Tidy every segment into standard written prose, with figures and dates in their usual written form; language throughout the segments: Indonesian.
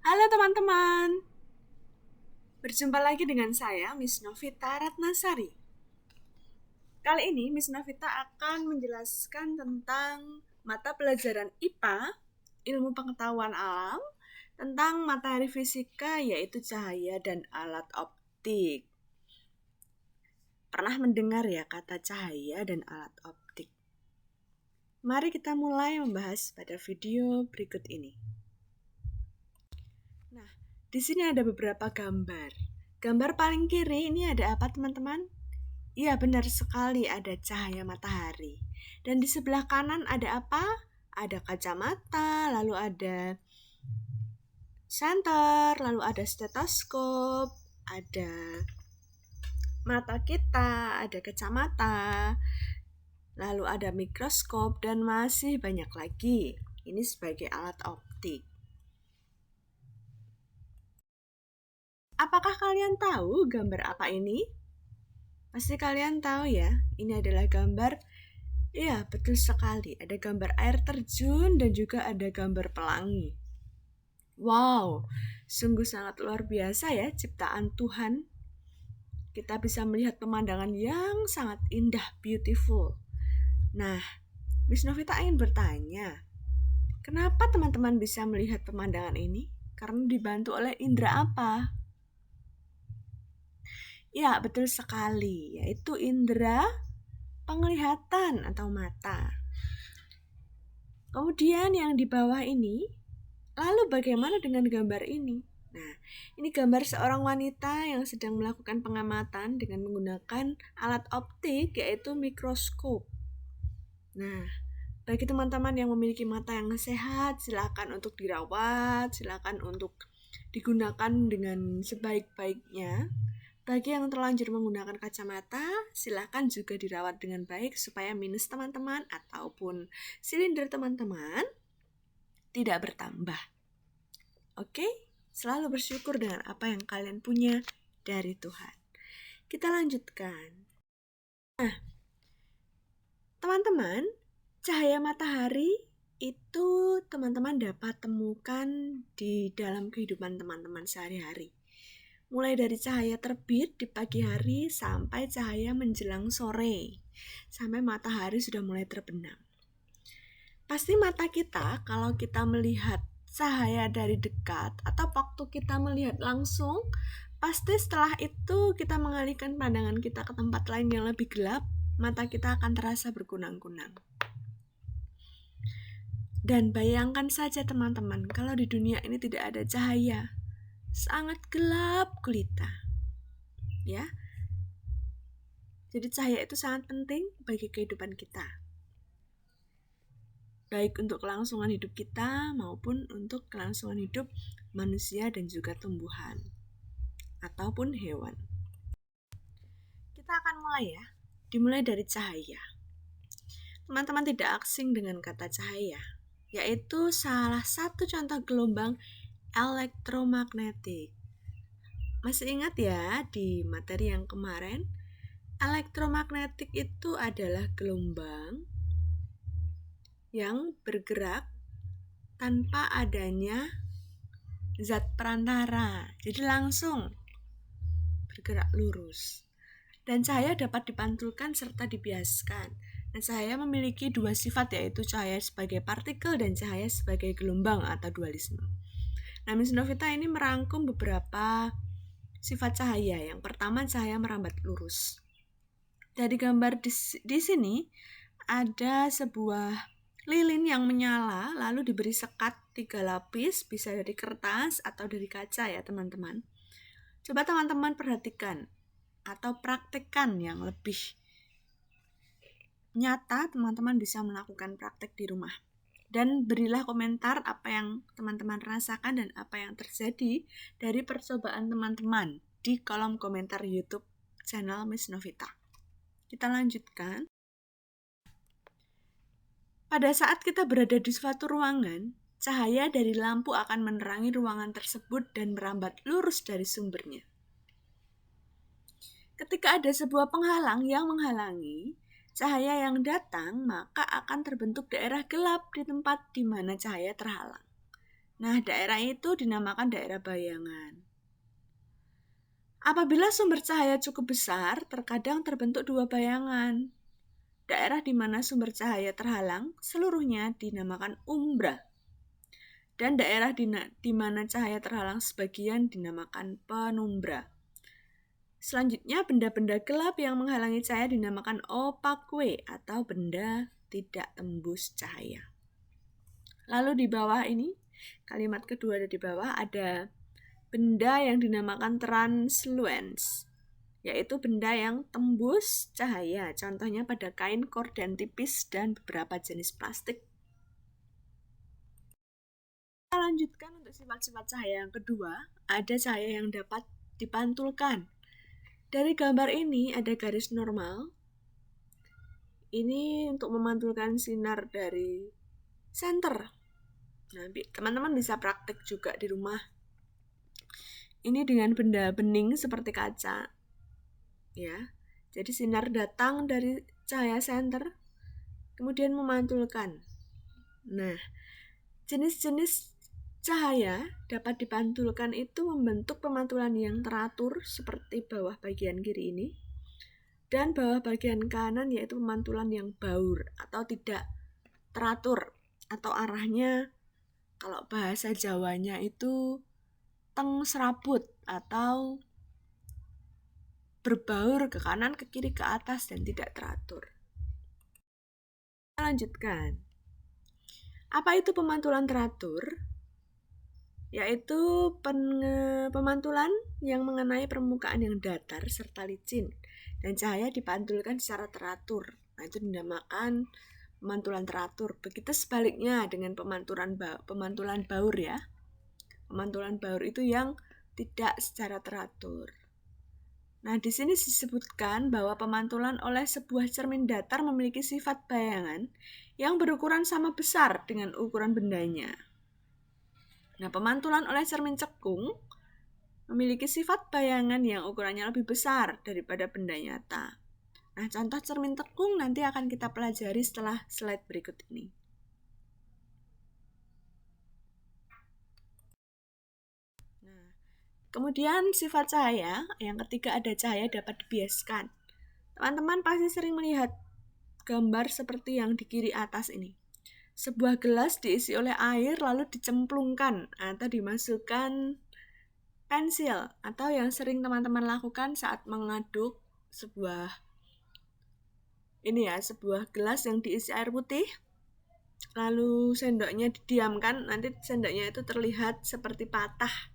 Halo teman-teman, berjumpa lagi dengan saya, Miss Novita Ratnasari. Kali ini Miss Novita akan menjelaskan tentang mata pelajaran IPA, ilmu pengetahuan alam, tentang materi fisika yaitu cahaya dan alat optik. Pernah mendengar ya kata cahaya dan alat optik? Mari kita mulai membahas pada video berikut ini. Nah, di sini ada beberapa gambar. Gambar paling kiri ini ada apa teman-teman? Iya, benar sekali, ada cahaya matahari. Dan di sebelah kanan ada apa? Ada kacamata, lalu ada senter, lalu ada stetoskop, ada mata kita, ada kacamata, lalu ada mikroskop, dan masih banyak lagi. Ini sebagai alat optik. Apakah kalian tahu gambar apa ini? Pasti kalian tahu ya, ini adalah gambar. Iya, betul sekali. Ada gambar air terjun dan juga ada gambar pelangi. Wow, sungguh sangat luar biasa ya ciptaan Tuhan. Kita bisa melihat pemandangan yang sangat indah, beautiful. Nah, Miss Novita ingin bertanya, kenapa teman-teman bisa melihat pemandangan ini? Karena dibantu oleh indera apa? Ya, betul sekali, yaitu indera penglihatan atau mata. Kemudian yang di bawah ini, lalu bagaimana dengan gambar ini? Nah, ini gambar seorang wanita yang sedang melakukan pengamatan dengan menggunakan alat optik yaitu mikroskop. Nah, bagi teman-teman yang memiliki mata yang sehat, silakan untuk dirawat, silakan untuk digunakan dengan sebaik-baiknya. Bagi yang terlanjur menggunakan kacamata, silakan juga dirawat dengan baik supaya minus teman-teman ataupun silinder teman-teman tidak bertambah. Oke, selalu bersyukur dengan apa yang kalian punya dari Tuhan. Kita lanjutkan. Nah, teman-teman, cahaya matahari itu teman-teman dapat temukan di dalam kehidupan teman-teman sehari-hari. Mulai dari cahaya terbit di pagi hari sampai cahaya menjelang sore, sampai matahari sudah mulai terbenam. Pasti mata kita kalau kita melihat cahaya dari dekat atau waktu kita melihat langsung, pasti setelah itu kita mengalihkan pandangan kita ke tempat lain yang lebih gelap, mata kita akan terasa berkunang-kunang. Dan bayangkan saja teman-teman, kalau di dunia ini tidak ada cahaya, sangat gelap gulita. Ya. Jadi cahaya itu sangat penting bagi kehidupan kita. Baik untuk kelangsungan hidup kita maupun untuk kelangsungan hidup manusia dan juga tumbuhan ataupun hewan. Kita akan mulai ya. Dimulai dari cahaya. Teman-teman tidak asing dengan kata cahaya, yaitu salah satu contoh gelombang elektromagnetik. Masih ingat ya di materi yang kemarin? Elektromagnetik itu adalah gelombang yang bergerak tanpa adanya zat perantara. Jadi langsung bergerak lurus. Dan cahaya dapat dipantulkan serta dibiaskan. Nah, cahaya memiliki dua sifat, yaitu cahaya sebagai partikel dan cahaya sebagai gelombang atau dualisme. Nah, Miss Novita ini merangkum beberapa sifat cahaya. Yang pertama, cahaya merambat lurus. Dari gambar di sini ada sebuah lilin yang menyala lalu diberi sekat 3 lapis, bisa dari kertas atau dari kaca ya teman-teman. Coba teman-teman perhatikan atau praktekkan yang lebih nyata, teman-teman bisa melakukan praktek di rumah. Dan berilah komentar apa yang teman-teman rasakan dan apa yang terjadi dari percobaan teman-teman di kolom komentar YouTube channel Miss Novita. Kita lanjutkan. Pada saat kita berada di suatu ruangan, cahaya dari lampu akan menerangi ruangan tersebut dan merambat lurus dari sumbernya. Ketika ada sebuah penghalang yang menghalangi cahaya yang datang, maka akan terbentuk daerah gelap di tempat di mana cahaya terhalang. Nah, daerah itu dinamakan daerah bayangan. Apabila sumber cahaya cukup besar, terkadang terbentuk dua bayangan. Daerah di mana sumber cahaya terhalang, seluruhnya dinamakan umbra. Dan daerah di mana cahaya terhalang sebagian dinamakan penumbra. Selanjutnya, benda-benda gelap yang menghalangi cahaya dinamakan opaque atau benda tidak tembus cahaya. Lalu di bawah ini, kalimat kedua ada di bawah, ada benda yang dinamakan translucence, yaitu benda yang tembus cahaya. Contohnya pada kain, korden tipis, dan beberapa jenis plastik. Kita lanjutkan untuk sifat-sifat cahaya yang kedua, ada cahaya yang dapat dipantulkan. Dari gambar ini ada garis normal. Ini untuk memantulkan sinar dari senter. Nah, teman-teman bisa praktik juga di rumah. Ini dengan benda bening seperti kaca. Ya. Jadi sinar datang dari cahaya senter, kemudian memantulkan. Nah, jenis-jenis cahaya dapat dipantulkan itu membentuk pemantulan yang teratur seperti bawah bagian kiri ini, dan bawah bagian kanan yaitu pemantulan yang baur atau tidak teratur, atau arahnya kalau bahasa Jawanya itu teng serabut atau berbaur ke kanan, ke kiri, ke atas, dan tidak teratur. Kita lanjutkan. Apa itu pemantulan teratur? Yaitu pemantulan yang mengenai permukaan yang datar serta licin dan cahaya dipantulkan secara teratur. Nah, itu dinamakan pemantulan teratur. Begitu sebaliknya dengan pemantulan baur ya. Pemantulan baur itu yang tidak secara teratur. Nah, di sini disebutkan bahwa pemantulan oleh sebuah cermin datar memiliki sifat bayangan yang berukuran sama besar dengan ukuran bendanya. Nah, pemantulan oleh cermin cekung memiliki sifat bayangan yang ukurannya lebih besar daripada benda nyata. Nah, contoh cermin cekung nanti akan kita pelajari setelah slide berikut ini. Nah, kemudian sifat cahaya, yang ketiga ada cahaya dapat dibiaskan. Teman-teman pasti sering melihat gambar seperti yang di kiri atas ini. Sebuah gelas diisi oleh air lalu dicemplungkan atau dimasukkan pensil, atau yang sering teman-teman lakukan saat mengaduk sebuah gelas yang diisi air putih, lalu sendoknya didiamkan, nanti sendoknya itu terlihat seperti patah.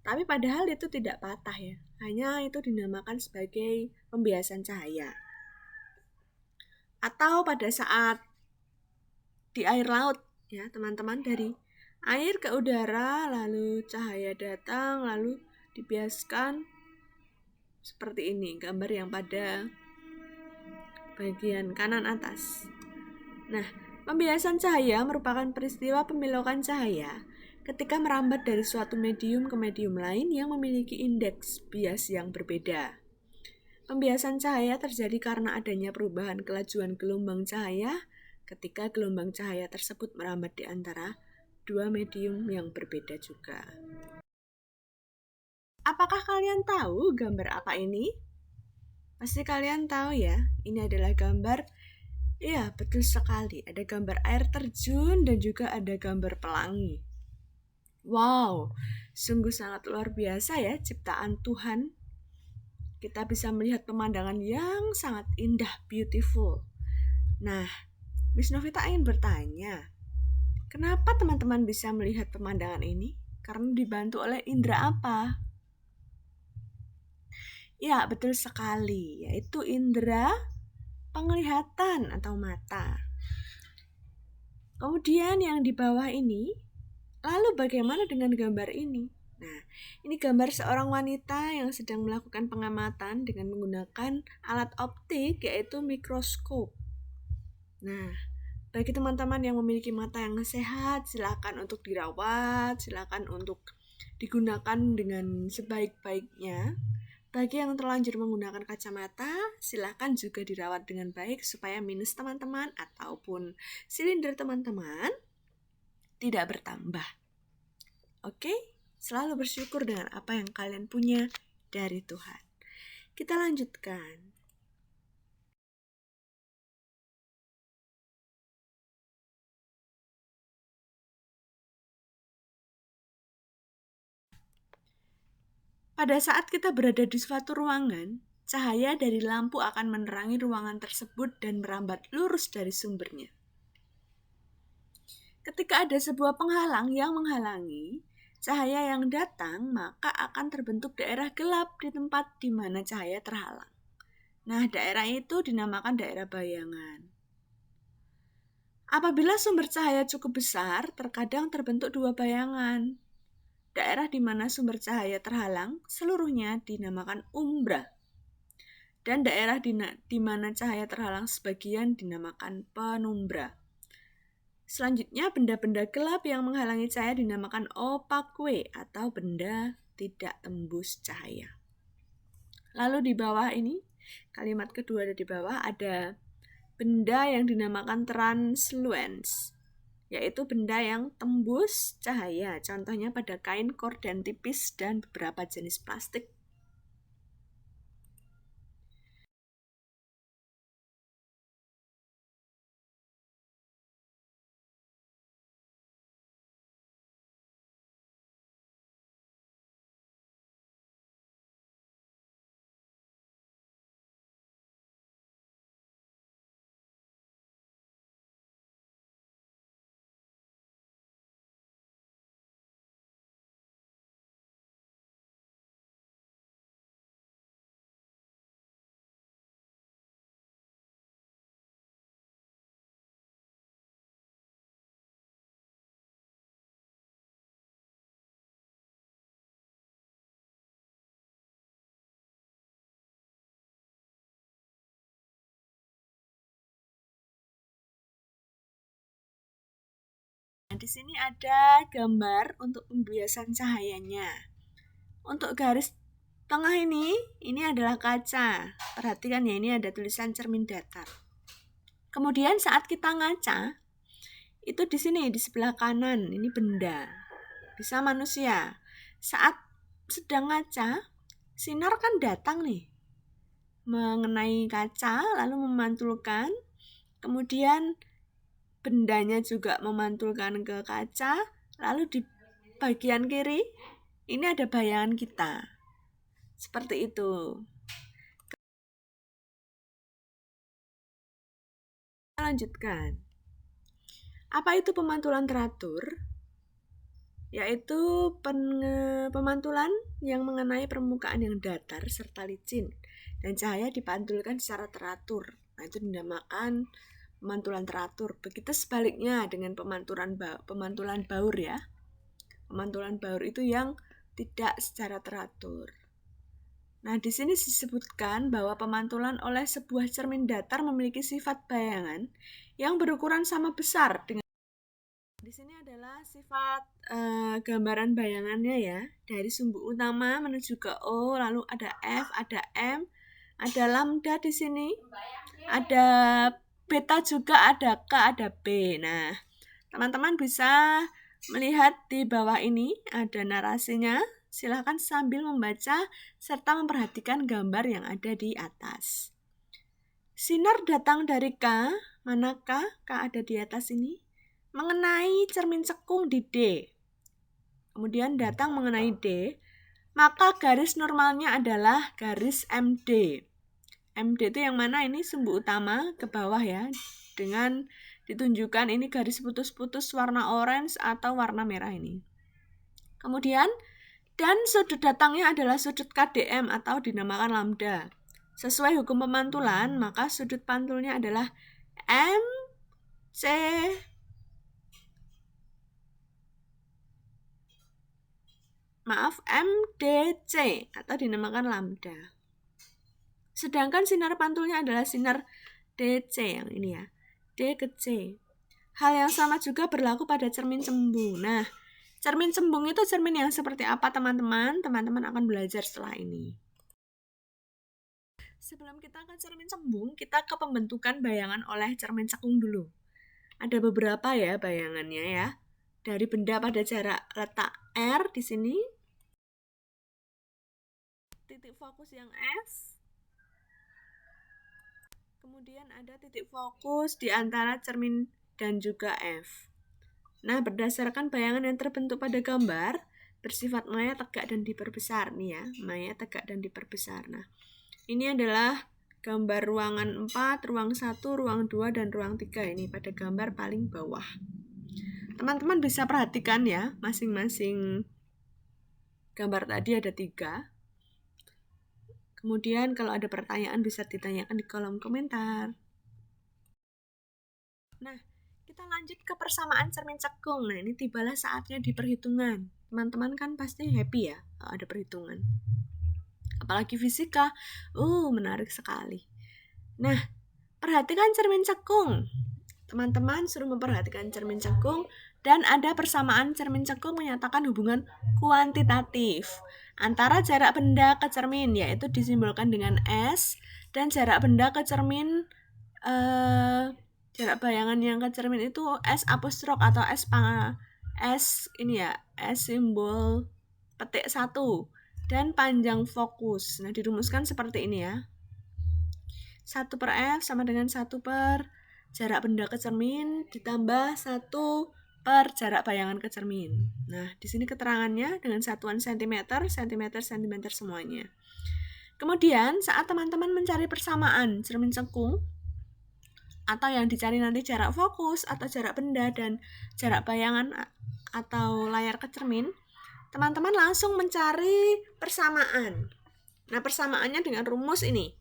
Tapi padahal itu tidak patah ya, hanya itu dinamakan sebagai pembiasan cahaya. Atau pada saat di air laut ya teman-teman, dari air ke udara lalu cahaya datang lalu dibiaskan seperti ini, gambar yang pada bagian kanan atas. Nah, pembiasan cahaya merupakan peristiwa pembelokan cahaya ketika merambat dari suatu medium ke medium lain yang memiliki indeks bias yang berbeda. Pembiasan cahaya terjadi karena adanya perubahan kelajuan gelombang cahaya ketika gelombang cahaya tersebut merambat di antara dua medium yang berbeda juga. Apakah kalian tahu gambar apa ini? Pasti kalian tahu ya, ini adalah gambar, iya betul sekali, ada gambar air terjun dan juga ada gambar pelangi. Wow, sungguh sangat luar biasa ya ciptaan Tuhan. Kita bisa melihat pemandangan yang sangat indah, beautiful. Nah, Miss Novita ingin bertanya, kenapa teman-teman bisa melihat pemandangan ini? Karena dibantu oleh indera apa? Ya, betul sekali, yaitu indera penglihatan atau mata. Kemudian yang di bawah ini, lalu bagaimana dengan gambar ini? Nah, ini gambar seorang wanita yang sedang melakukan pengamatan dengan menggunakan alat optik yaitu mikroskop. Nah, bagi teman-teman yang memiliki mata yang sehat, silakan untuk dirawat, silakan untuk digunakan dengan sebaik-baiknya. Bagi yang terlanjur menggunakan kacamata, silakan juga dirawat dengan baik supaya minus teman-teman ataupun silinder teman-teman tidak bertambah. Oke? Selalu bersyukur dengan apa yang kalian punya dari Tuhan. Kita lanjutkan. Pada saat kita berada di suatu ruangan, cahaya dari lampu akan menerangi ruangan tersebut dan merambat lurus dari sumbernya. Ketika ada sebuah penghalang yang menghalangi cahaya yang datang, maka akan terbentuk daerah gelap di tempat di mana cahaya terhalang. Nah, daerah itu dinamakan daerah bayangan. Apabila sumber cahaya cukup besar, terkadang terbentuk dua bayangan. Daerah di mana sumber cahaya terhalang seluruhnya dinamakan umbra. Dan daerah di mana cahaya terhalang sebagian dinamakan penumbra. Selanjutnya, benda-benda gelap yang menghalangi cahaya dinamakan opakwe atau benda tidak tembus cahaya. Lalu di bawah ini, kalimat kedua ada di bawah, ada benda yang dinamakan transluens, yaitu benda yang tembus cahaya, contohnya pada kain korden tipis dan beberapa jenis plastik. Nah, di sini ada gambar untuk pembiasan cahayanya. Untuk garis tengah ini adalah kaca. Perhatikan ya, ini ada tulisan cermin datar. Kemudian saat kita ngaca, itu di sini di sebelah kanan, ini benda. Bisa manusia. Saat sedang ngaca, sinar kan datang nih mengenai kaca, lalu memantulkan. Kemudian bendanya juga memantulkan ke kaca, lalu di bagian kiri ini ada bayangan kita. Seperti itu. Kita lanjutkan. Apa itu pemantulan teratur? Yaitu pemantulan yang mengenai permukaan yang datar serta licin dan cahaya dipantulkan secara teratur. Nah, itu dinamakan pemantulan teratur. Begitu sebaliknya dengan pemantulan baur ya. Pemantulan baur itu yang tidak secara teratur. Nah, di sini disebutkan bahwa pemantulan oleh sebuah cermin datar memiliki sifat bayangan yang berukuran sama besar dengan. Di sini adalah sifat gambaran bayangannya ya, dari sumbu utama menuju ke O, lalu ada F, ada M, ada lambda di sini, ada beta juga, ada K, ada B. Nah, teman-teman bisa melihat di bawah ini ada narasinya. Silakan sambil membaca serta memperhatikan gambar yang ada di atas. Sinar datang dari K, manakah K ada di atas ini? Mengenai cermin cekung di D. Kemudian datang mengenai D, maka garis normalnya adalah garis MD. MD itu yang mana? Ini sumbu utama ke bawah ya, dengan ditunjukkan ini garis putus-putus warna orange atau warna merah ini. Kemudian, dan sudut datangnya adalah sudut KDM atau dinamakan lambda. Sesuai hukum pemantulan, maka sudut pantulnya adalah MDC atau dinamakan lambda. Sedangkan sinar pantulnya adalah sinar DC yang ini ya, D ke C. Hal yang sama juga berlaku pada cermin cembung. Nah, cermin cembung itu cermin yang seperti apa teman-teman? Teman-teman akan belajar setelah ini. Sebelum kita ke cermin cembung, kita ke pembentukan bayangan oleh cermin cekung dulu. Ada beberapa ya bayangannya ya. dari benda pada jarak letak R di sini. Titik fokus yang S. Kemudian ada titik fokus di antara cermin dan juga F. Nah, berdasarkan bayangan yang terbentuk pada gambar, bersifat maya, tegak, dan diperbesar. Nih ya, maya, tegak, dan diperbesar. Nah, ini adalah gambar ruangan 4, ruang 1, ruang 2, dan ruang 3. Ini pada gambar paling bawah. Teman-teman bisa perhatikan ya, masing-masing gambar tadi ada 3. Kemudian kalau ada pertanyaan bisa ditanyakan di kolom komentar. Nah, kita lanjut ke persamaan cermin cekung. Nah, ini tibalah saatnya di perhitungan. Teman-teman kan pasti happy ya kalau ada perhitungan. Apalagi fisika. Menarik sekali. Nah, perhatikan cermin cekung. Teman-teman suruh memperhatikan cermin cekung dan ada persamaan cermin cekung menyatakan hubungan kuantitatif antara jarak benda ke cermin, yaitu disimbolkan dengan S, dan jarak benda ke cermin, jarak bayangan yang ke cermin itu S apostrof atau S ini ya, S simbol petik 1, dan panjang fokus. Nah, dirumuskan seperti ini ya. 1 per F sama dengan 1 per jarak benda ke cermin ditambah 1 per jarak bayangan ke cermin. Nah, di sini keterangannya dengan satuan cm, semuanya. Kemudian, saat teman-teman mencari persamaan cermin cekung, atau yang dicari nanti jarak fokus, atau jarak benda, dan jarak bayangan atau layar ke cermin, teman-teman langsung mencari persamaan. Nah, persamaannya dengan rumus ini.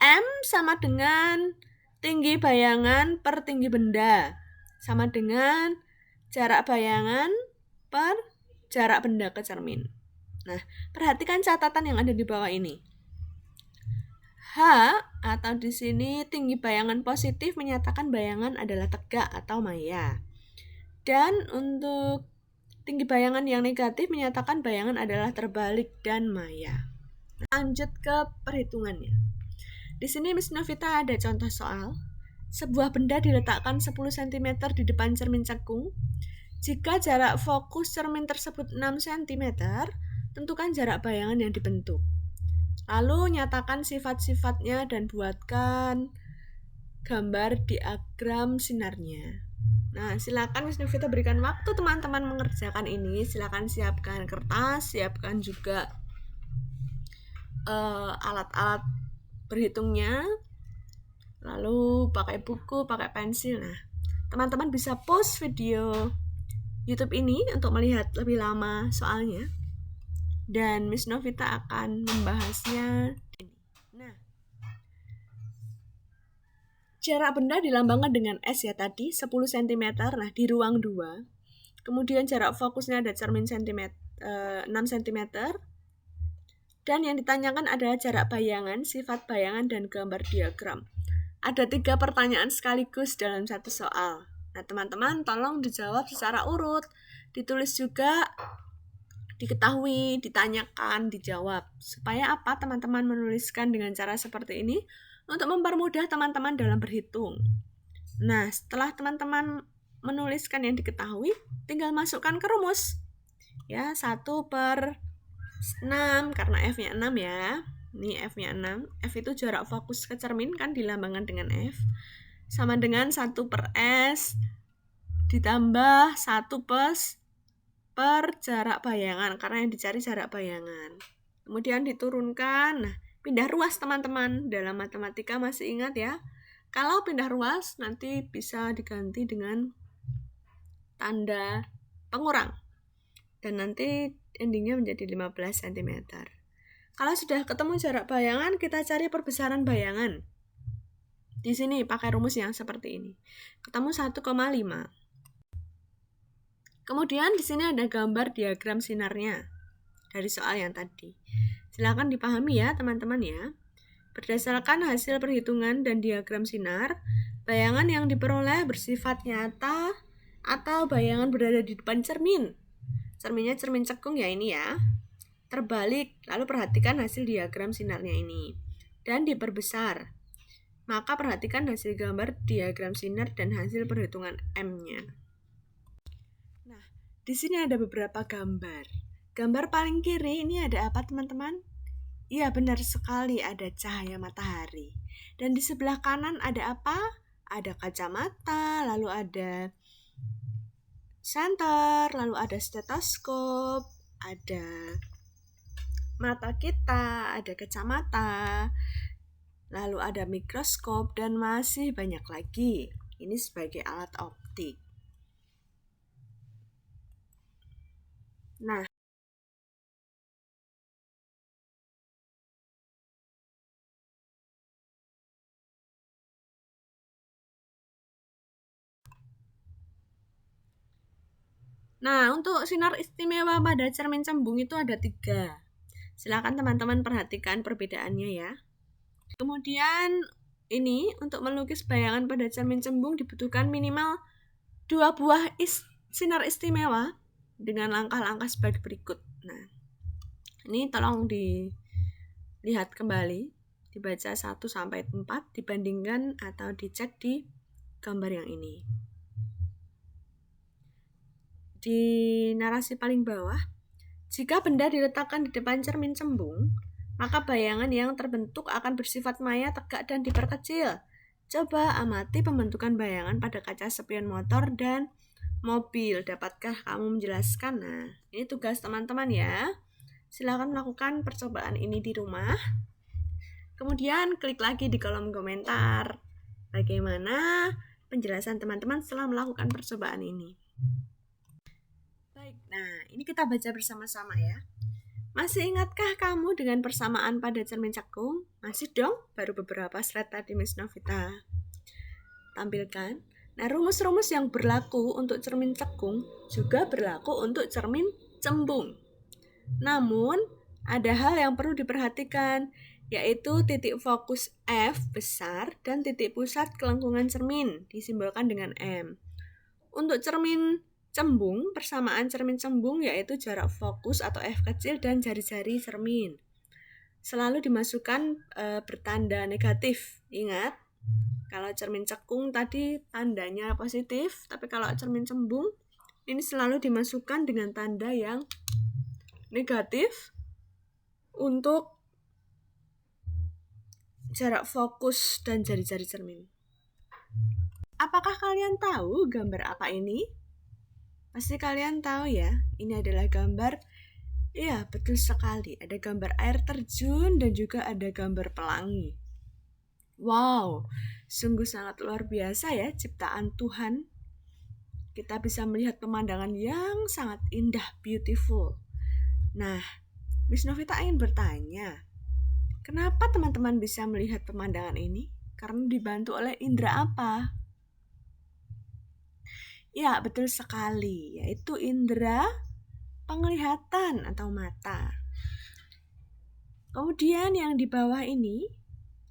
M sama dengan tinggi bayangan per tinggi benda, sama dengan jarak bayangan per jarak benda ke cermin. Nah, perhatikan catatan yang ada di bawah ini. H atau di sini tinggi bayangan positif menyatakan bayangan adalah tegak atau maya. Dan untuk tinggi bayangan yang negatif menyatakan bayangan adalah terbalik dan maya. Lanjut ke perhitungannya. Di sini Miss Novita ada contoh soal. Sebuah benda diletakkan 10 cm di depan cermin cekung. Jika jarak fokus cermin tersebut 6 cm, tentukan jarak bayangan yang dibentuk. Lalu nyatakan sifat-sifatnya dan buatkan gambar diagram sinarnya. Nah, silakan Miss Novita berikan waktu teman-teman mengerjakan ini. Silakan siapkan kertas, siapkan juga alat-alat berhitungnya, lalu pakai buku, pakai pensil. Nah, teman-teman bisa pause video YouTube ini untuk melihat lebih lama soalnya, dan Miss Novita akan membahasnya. Nah, jarak benda dilambangkan dengan S ya tadi, 10 cm, nah di ruang 2. Kemudian jarak fokusnya ada cermin 6 cm. Dan yang ditanyakan adalah jarak bayangan, sifat bayangan, dan gambar diagram. Ada 3 pertanyaan sekaligus dalam satu soal. Nah, teman-teman tolong dijawab secara urut. Ditulis juga, diketahui, ditanyakan, dijawab. Supaya apa? Teman-teman menuliskan dengan cara seperti ini untuk mempermudah teman-teman dalam berhitung. Nah, setelah teman-teman menuliskan yang diketahui, tinggal masukkan ke rumus. Ya, 1 per 6, karena F-nya 6 ya. Ini F-nya 6. F itu jarak fokus ke cermin, kan dilambangkan dengan F. Sama dengan 1 per S ditambah 1 per jarak bayangan, karena yang dicari jarak bayangan. Kemudian diturunkan. Nah, pindah ruas teman-teman. Dalam matematika masih ingat ya. Kalau pindah ruas nanti bisa diganti dengan tanda pengurang. Dan nanti endingnya menjadi 15 cm. Kalau sudah ketemu jarak bayangan, kita cari perbesaran bayangan. Di sini pakai rumus yang seperti ini. Ketemu 1,5. Kemudian di sini ada gambar diagram sinarnya dari soal yang tadi. Silakan dipahami ya teman-teman ya. Berdasarkan hasil perhitungan dan diagram sinar, bayangan yang diperoleh bersifat nyata atau bayangan berada di depan cermin. Cerminnya cermin cekung ya ini ya. Terbalik, lalu perhatikan hasil diagram sinarnya ini. Dan diperbesar. Maka perhatikan hasil gambar diagram sinar dan hasil perhitungan M-nya. Nah, di sini ada beberapa gambar. Gambar paling kiri ini ada apa, teman-teman? Iya, benar sekali, ada cahaya matahari. Dan di sebelah kanan ada apa? Ada kacamata, lalu ada senter, lalu ada stetoskop, ada mata kita, ada kacamata, lalu ada mikroskop, dan masih banyak lagi. Ini sebagai alat optik. Nah, untuk sinar istimewa pada cermin cembung itu ada 3. Silakan teman-teman perhatikan perbedaannya ya. Kemudian ini untuk melukis bayangan pada cermin cembung dibutuhkan minimal 2 buah sinar istimewa dengan langkah-langkah sebagai berikut. Nah, ini tolong dilihat kembali, dibaca 1 sampai 4, dibandingkan atau dicek di gambar yang ini. Di narasi paling bawah, jika benda diletakkan di depan cermin cembung, maka bayangan yang terbentuk akan bersifat maya, tegak, dan diperkecil. Coba amati pembentukan bayangan pada kaca spion motor dan mobil. Dapatkah kamu menjelaskan? Nah, ini tugas teman-teman ya. Silakan melakukan percobaan ini di rumah. Kemudian klik lagi di kolom komentar bagaimana penjelasan teman-teman setelah melakukan percobaan ini. Baik, nah ini kita baca bersama-sama ya. Masih ingatkah kamu dengan persamaan pada cermin cekung? Masih dong, baru beberapa slide tadi Miss Novita tampilkan. Nah, rumus-rumus yang berlaku untuk cermin cekung juga berlaku untuk cermin cembung. Namun, ada hal yang perlu diperhatikan, yaitu titik fokus F besar dan titik pusat kelengkungan cermin, disimbolkan dengan M. Untuk cermin cembung, persamaan cermin cembung yaitu jarak fokus atau F kecil dan jari-jari cermin. Selalu dimasukkan bertanda negatif. Ingat, kalau cermin cekung tadi tandanya positif, tapi kalau cermin cembung ini selalu dimasukkan dengan tanda yang negatif untuk jarak fokus dan jari-jari cermin. Apakah kalian tahu gambar apa ini? Pasti kalian tahu ya, ini adalah gambar, iya betul sekali, ada gambar air terjun dan juga ada gambar pelangi. Wow, sungguh sangat luar biasa ya ciptaan Tuhan. Kita bisa melihat pemandangan yang sangat indah, beautiful. Nah, Miss Novita ingin bertanya, kenapa teman-teman bisa melihat pemandangan ini? Karena dibantu oleh indera apa? Ya, betul sekali, yaitu indera penglihatan atau mata. Kemudian yang di bawah ini,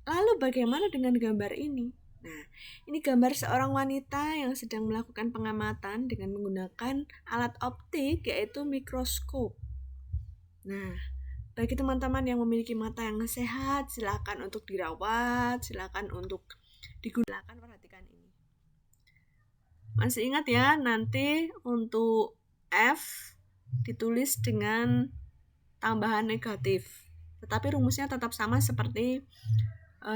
lalu bagaimana dengan gambar ini? Nah, ini gambar seorang wanita yang sedang melakukan pengamatan dengan menggunakan alat optik yaitu mikroskop. Nah, bagi teman-teman yang memiliki mata yang sehat, silakan untuk dirawat, silakan untuk digunakan, perhatikan ini. Masih ingat ya, nanti untuk F ditulis dengan tambahan negatif. Tetapi rumusnya tetap sama seperti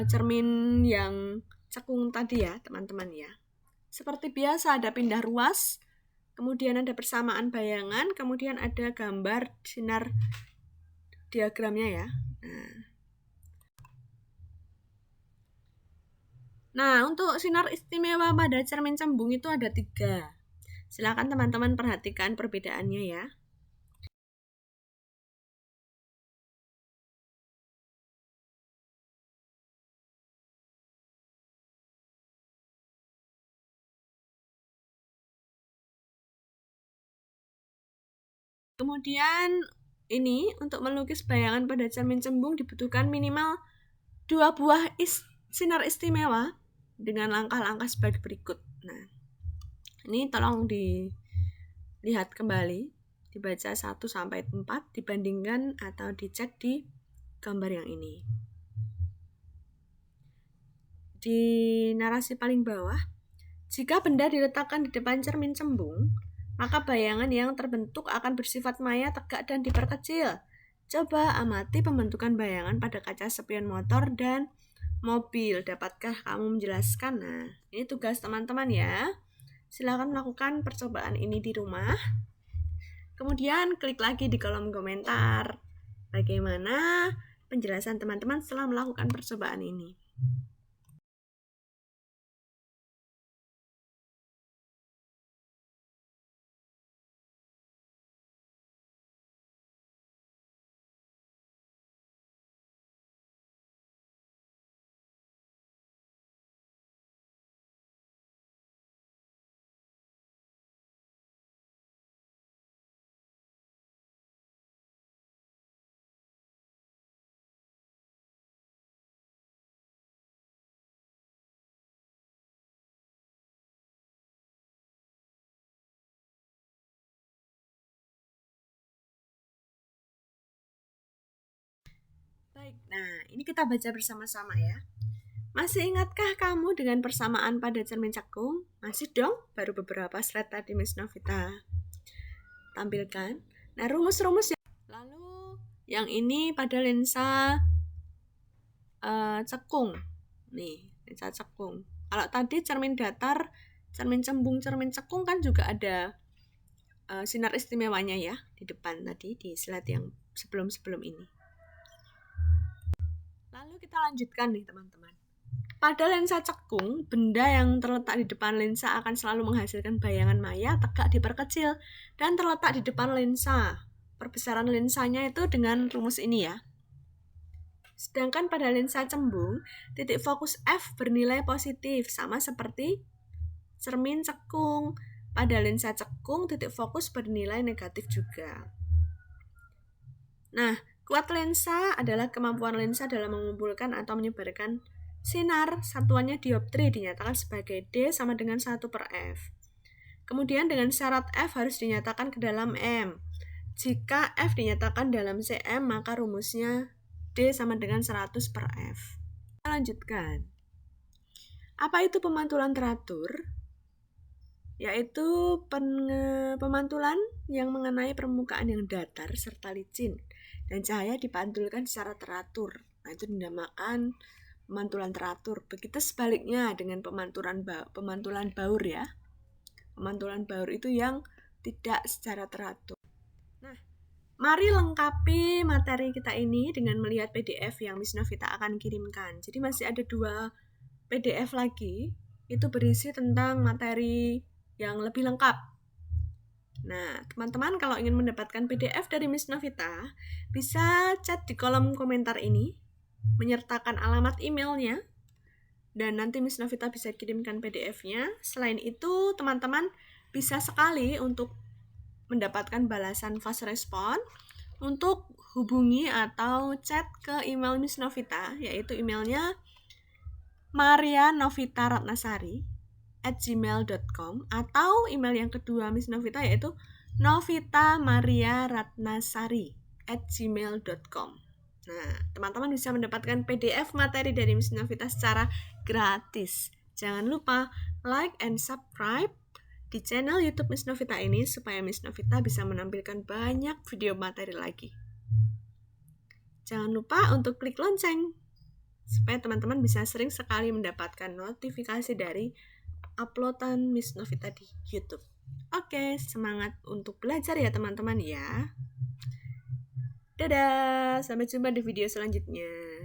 cermin yang cekung tadi ya, teman-teman ya. Seperti biasa ada pindah ruas, kemudian ada persamaan bayangan, kemudian ada gambar sinar diagramnya ya. Nah, untuk sinar istimewa pada cermin cembung itu ada 3. Silakan teman-teman perhatikan perbedaannya ya. Kemudian ini untuk melukis bayangan pada cermin cembung dibutuhkan minimal 2 buah sinar istimewa dengan langkah-langkah sebagai berikut. Nah, ini tolong dilihat kembali, dibaca 1 sampai 4, dibandingkan atau dicek di gambar yang ini. Di narasi paling bawah, jika benda diletakkan di depan cermin cembung, maka bayangan yang terbentuk akan bersifat maya, tegak, dan diperkecil. Coba amati pembentukan bayangan pada kaca spion motor dan mobil. Dapatkah kamu menjelaskan? Nah, ini tugas teman-teman ya. Silakan melakukan percobaan ini di rumah. Kemudian klik lagi di kolom komentar bagaimana penjelasan teman-teman setelah melakukan percobaan ini. Baik, nah ini kita baca bersama-sama ya. Masih ingatkah kamu dengan persamaan pada cermin cekung? Masih dong, baru beberapa slide tadi Miss Novita tampilkan. Nah, rumus-rumus yang lalu yang ini pada lensa cekung. Nih, lensa cekung. Kalau tadi cermin datar, cermin cembung, cermin cekung kan juga ada sinar istimewanya ya di depan tadi di slide yang sebelum-sebelum ini. Lalu kita lanjutkan nih teman-teman. Pada lensa cekung, benda yang terletak di depan lensa akan selalu menghasilkan bayangan maya, tegak, diperkecil, dan terletak di depan lensa. Perbesaran lensanya itu dengan rumus ini ya. Sedangkan pada lensa cembung, titik fokus F bernilai positif, sama seperti cermin cekung. Pada lensa cekung, titik fokus bernilai negatif juga. Nah, kuat lensa adalah kemampuan lensa dalam mengumpulkan atau menyebarkan sinar. Satuannya dioptri dinyatakan sebagai D sama dengan 1/F. Kemudian dengan syarat F harus dinyatakan ke dalam M. Jika F dinyatakan dalam cm, maka rumusnya D sama dengan 100/F. Kita lanjutkan. Apa itu pemantulan teratur? Yaitu pemantulan yang mengenai permukaan yang datar serta licin dan cahaya dipantulkan secara teratur. Nah, itu dinamakan pemantulan teratur. Begitu sebaliknya dengan pemantulan baur ya. Pemantulan baur itu yang tidak secara teratur. Nah, mari lengkapi materi kita ini dengan melihat PDF yang Miss Novita akan kirimkan. Jadi masih ada 2 PDF lagi, itu berisi tentang materi yang lebih lengkap. Nah, teman-teman kalau ingin mendapatkan PDF dari Miss Novita, bisa chat di kolom komentar ini, menyertakan alamat emailnya, dan nanti Miss Novita bisa kirimkan PDF-nya. Selain itu, teman-teman bisa sekali untuk mendapatkan balasan fast respon untuk hubungi atau chat ke email Miss Novita, yaitu emailnya marianovitaratnasari@gmail.com, atau email yang kedua Miss Novita yaitu novitamariaratnasari@gmail.com. Nah, teman-teman bisa mendapatkan PDF materi dari Miss Novita secara gratis. Jangan lupa like and subscribe di channel YouTube Miss Novita ini supaya Miss Novita bisa menampilkan banyak video materi lagi. Jangan lupa untuk klik lonceng supaya teman-teman bisa sering sekali mendapatkan notifikasi dari uploadan Miss Novita di YouTube. Oke, semangat untuk belajar ya teman-teman ya. Dadah, sampai jumpa di video selanjutnya.